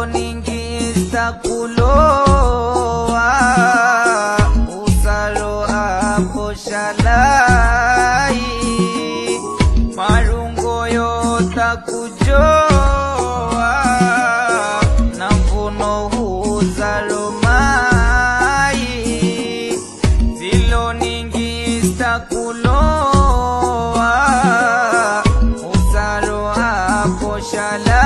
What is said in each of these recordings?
ningista kuloa usaro apo shalai marungo yota kujoa na mvuno huzaro mai zilo ningista kuloa usaro apo shalai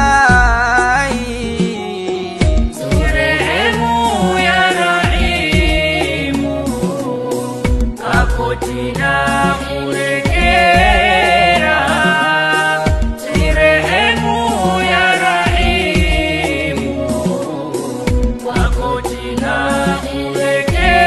Sirehemu ya Rahimu hapo jina kuregera. Sirehemu ya Rahimu hapo jina kuregera.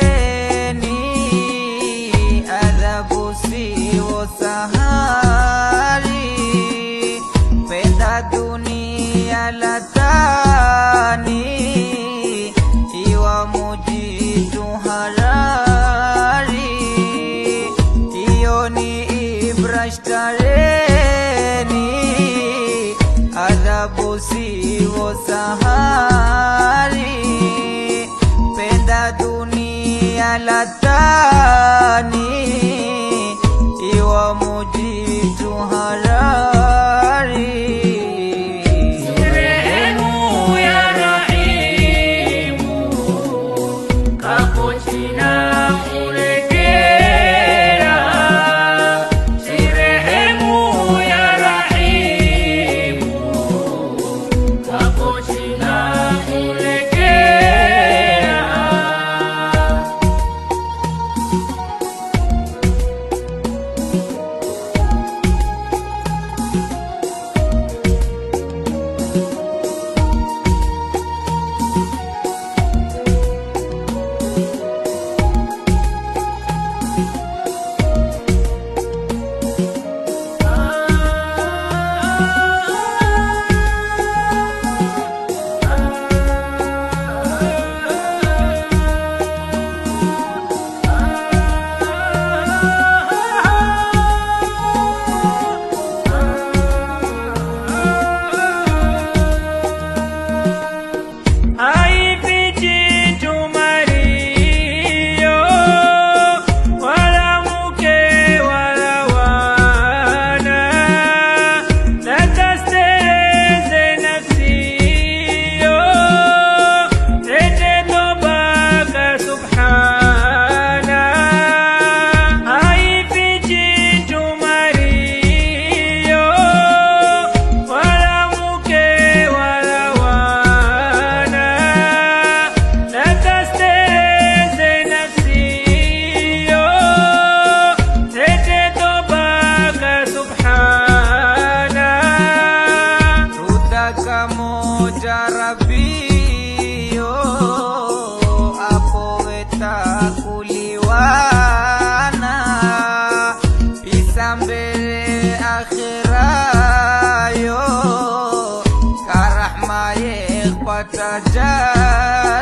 Brashtareni adhabu siyo sahari penda dunia latani iwa mujitu harari iyo ni brashtareni adhabu siyo sahari dunia latani iwa mujitu harari Sirehemu ya Rahimu hapo jina kuregera. Sirehemu ya Rahimu hapo jina kuregera.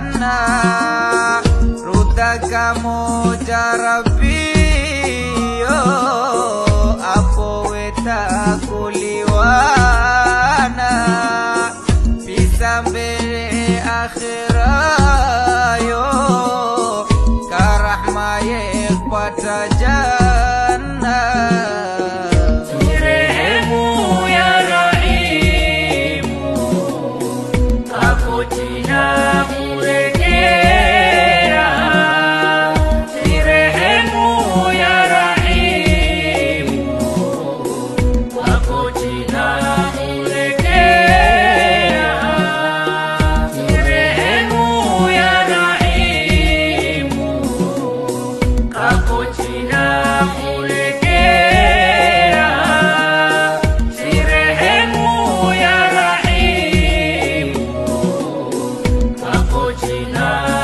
jana, rutaka moja Rabbio, apo wetakuliwana, bisa mbele akhirayo, karahmaye pata jana. Nirehemu ya Rahimu, aku tidak mulegera. Nirehemu ya Rahimu, aku tidak mulegera. Nirehemu ya Rahimu, aku tidak mulegera. Nirehemu ya Rahimu, aku tidak